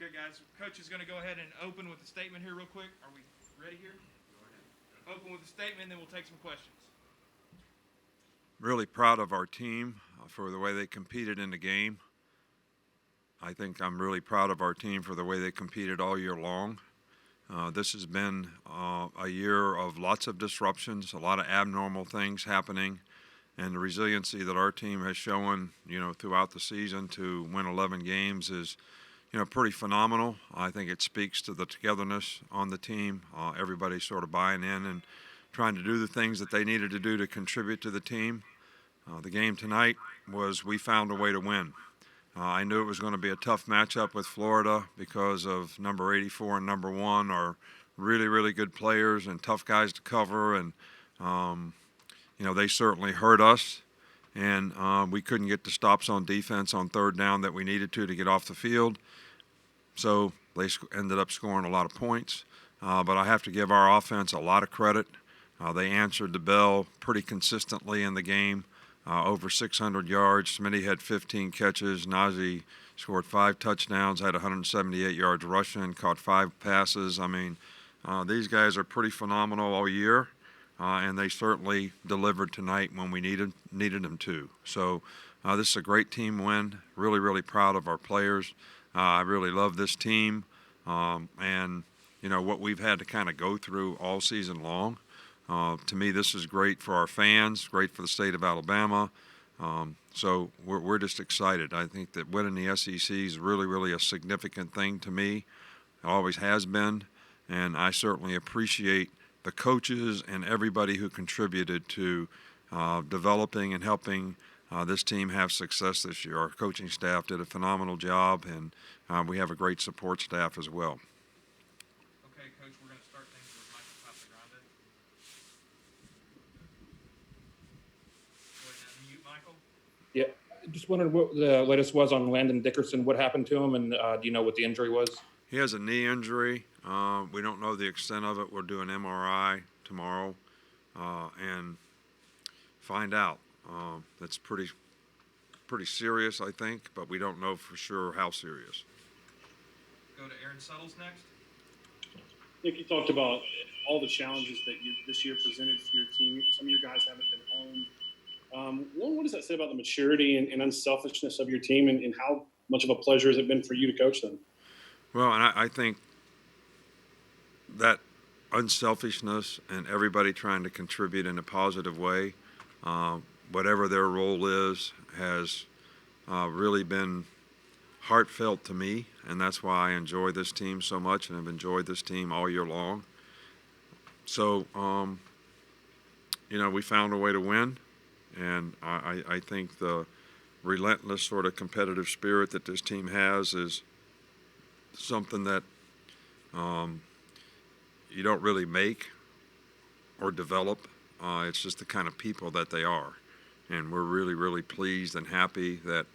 Okay, guys. Coach is going to go ahead and open with a statement here real quick. Are we ready here? Go ahead. Open with a statement, then we'll take some questions. Really proud of our team for the way they competed in the game. I think I'm really proud of our team for the way they competed all year long. This has been a year of lots of disruptions, a lot of abnormal things happening, and the resiliency that our team has shown, throughout the season to win 11 games is, pretty phenomenal. I think it speaks to the togetherness on the team. Everybody sort of buying in and trying to do the things that they needed to do to contribute to the team. The game tonight we found a way to win. I knew it was going to be a tough matchup with Florida because of number 84 and number 1 are really, really good players and tough guys to cover, and they certainly hurt us, and we couldn't get the stops on defense on third down that we needed to get off the field. So they ended up scoring a lot of points, but I have to give our offense a lot of credit. They answered the bell pretty consistently in the game. Over 600 yards. Smitty had 15 catches. Najee scored 5 touchdowns, had 178 yards rushing, caught 5 passes. I mean, these guys are pretty phenomenal all year, and they certainly delivered tonight when we needed them to. So this is a great team win. Really, really proud of our players. I really love this team, and what we've had to kind of go through all season long. To me, this is great for our fans, great for the state of Alabama. So we're just excited. I think that winning the SEC is really, really a significant thing to me. It always has been, and I certainly appreciate the coaches and everybody who contributed to developing and helping this team have success this year. Our coaching staff did a phenomenal job, and we have a great support staff as well. Okay, Coach, we're going to start things with Michael Casagrande. Go ahead and mute Michael. Yeah, just wondered what the latest was on Landon Dickerson. What happened to him, and do you know what the injury was? He has a knee injury. We don't know the extent of it. We'll do an MRI tomorrow and find out. That's pretty serious, I think, but we don't know for sure how serious. Go to Aaron Suttles next. Nick, you talked about all the challenges that this year presented to your team. Some of your guys haven't been home. What does that say about the maturity and unselfishness of your team, and how much of a pleasure has it been for you to coach them? Well, and I think that unselfishness and everybody trying to contribute in a positive way, whatever their role is, has really been heartfelt to me, and that's why I enjoy this team so much and have enjoyed this team all year long. So, we found a way to win, and I think the relentless sort of competitive spirit that this team has is something that you don't really make or develop. It's just the kind of people that they are, and we're really, really pleased and happy that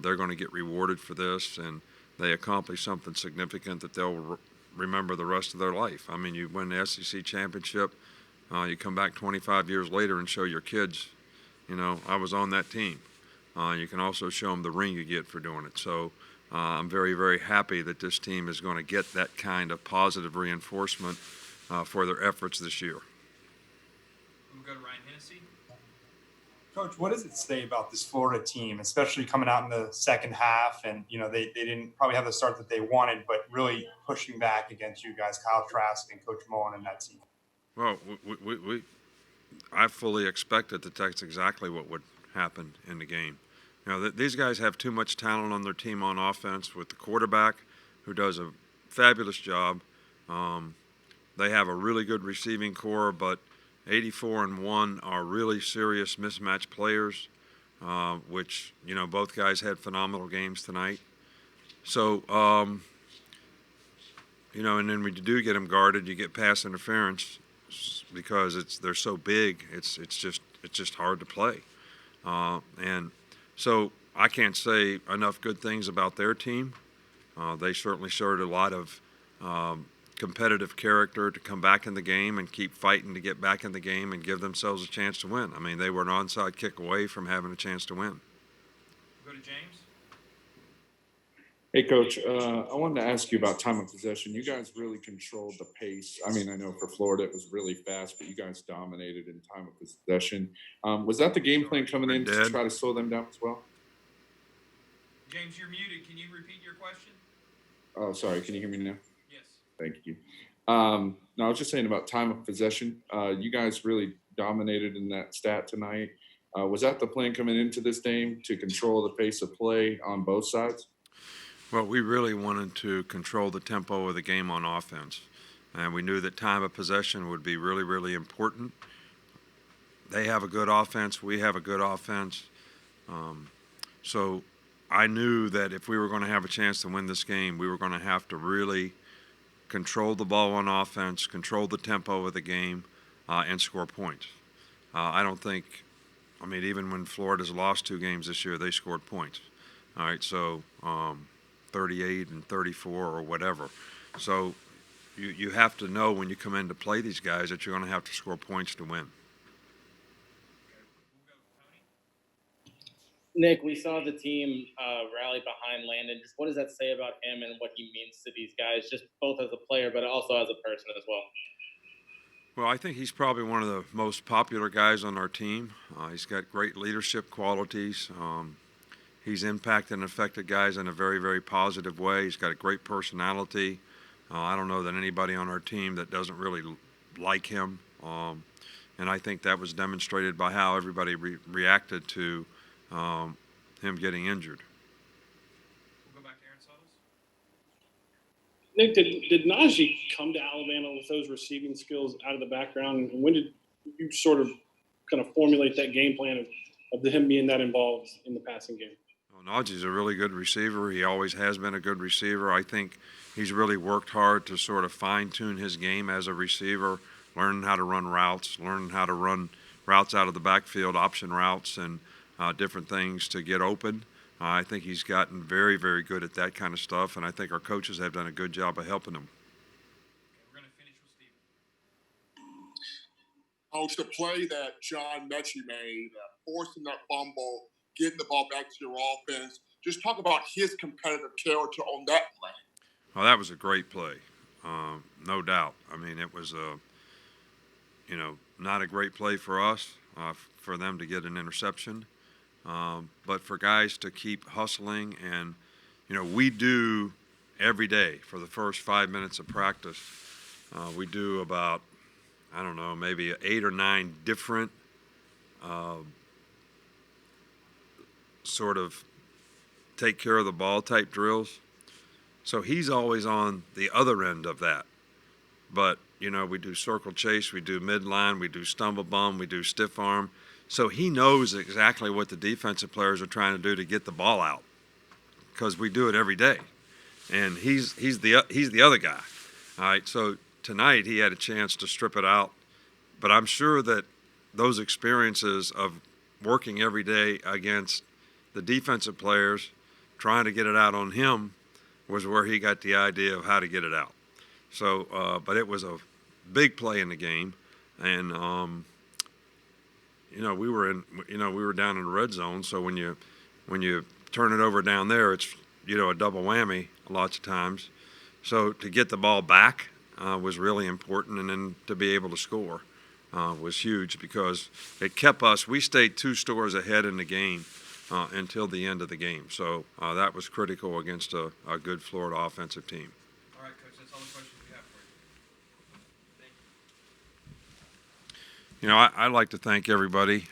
they're going to get rewarded for this, and they accomplish something significant that they'll remember the rest of their life. I mean, you win the SEC championship, you come back 25 years later and show your kids, I was on that team. You can also show them the ring you get for doing it. So I'm very, very happy that this team is going to get that kind of positive reinforcement for their efforts this year. We'll go to Ryan Hennessy. Coach, what does it say about this Florida team, especially coming out in the second half, and they didn't probably have the start that they wanted, but really pushing back against you guys, Kyle Trask and Coach Mullen and that team? Well, I fully expected that that's exactly what would happen in the game. These guys have too much talent on their team on offense with the quarterback, who does a fabulous job. They have a really good receiving core, but 84 and 1 are really serious mismatch players, which, both guys had phenomenal games tonight. So, and then when you do get them guarded, you get pass interference because they're so big. It's just hard to play, and so I can't say enough good things about their team. They certainly showed a lot of competitive character to come back in the game and keep fighting to get back in the game and give themselves a chance to win. I mean, they were an onside kick away from having a chance to win. Go to James. Hey, Coach, I wanted to ask you about time of possession. You guys really controlled the pace. I mean, I know for Florida it was really fast, but you guys dominated in time of possession. Was that the game plan coming I in to did. try to slow them down as well? James, you're muted. Can you repeat your question? Oh, sorry. Can you hear me now? Yes. Thank you. No, I was just saying about time of possession. You guys really dominated in that stat tonight. Was that the plan coming into this game to control the pace of play on both sides? Well, we really wanted to control the tempo of the game on offense, and we knew that time of possession would be really, really important. They have a good offense. We have a good offense. So I knew that if we were going to have a chance to win this game, we were going to have to really control the ball on offense, control the tempo of the game, and score points. I don't think, I mean, even when Florida's lost 2 games this year, they scored points. All right, so 38 and 34 or whatever. So you have to know when you come in to play these guys that you're going to have to score points to win. Nick, we saw the team rally behind Landon. Just what does that say about him and what he means to these guys, just both as a player, but also as a person as well? Well, I think he's probably one of the most popular guys on our team. He's got great leadership qualities. He's impacted and affected guys in a very, very positive way. He's got a great personality. I don't know that anybody on our team that doesn't really like him. And I think that was demonstrated by how everybody reacted to him getting injured. We'll go back to Aaron Suttles. Nick, did Najee come to Alabama with those receiving skills out of the background? And when did you sort of kind of formulate that game plan of him being that involved in the passing game? Well, Najee's a really good receiver. He always has been a good receiver. I think he's really worked hard to sort of fine-tune his game as a receiver, learning how to run routes, learning how to run routes out of the backfield, option routes, and different things to get open. I think he's gotten very, very good at that kind of stuff, and I think our coaches have done a good job of helping him. Okay, we're going to finish with Steven. Coach, the play that John Mechie made, forcing that fumble, getting the ball back to your offense, just talk about his competitive character on that play. Well, that was a great play, no doubt. I mean, it was not a great play for us, for them to get an interception. But for guys to keep hustling, and we do every day for the first 5 minutes of practice, we do about, I don't know, maybe 8 or 9 different sort of take care of the ball type drills. So he's always on the other end of that. But we do circle chase, we do midline, we do stumble bum, we do stiff arm. So he knows exactly what the defensive players are trying to do to get the ball out, because we do it every day, and he's the other guy. All right, so tonight he had a chance to strip it out, but I'm sure that those experiences of working every day against the defensive players, trying to get it out on him, was where he got the idea of how to get it out. So, but it was a big play in the game, and we were down in the red zone. So when you turn it over down there, it's a double whammy lots of times. So to get the ball back was really important, and then to be able to score was huge, because it kept us. We stayed 2 scores ahead in the game until the end of the game. So that was critical against a good Florida offensive team. All right, Coach, that's all the questions we have for you. Thank you. I'd like to thank everybody.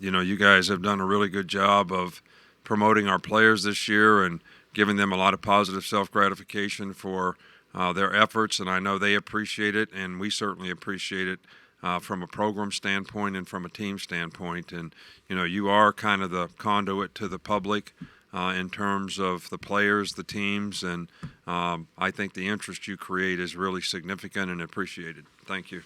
You guys have done a really good job of promoting our players this year and giving them a lot of positive self-gratification for their efforts, and I know they appreciate it, and we certainly appreciate it from a program standpoint and from a team standpoint. And, you are kind of the conduit to the public in terms of the players, the teams, and I think the interest you create is really significant and appreciated. Thank you.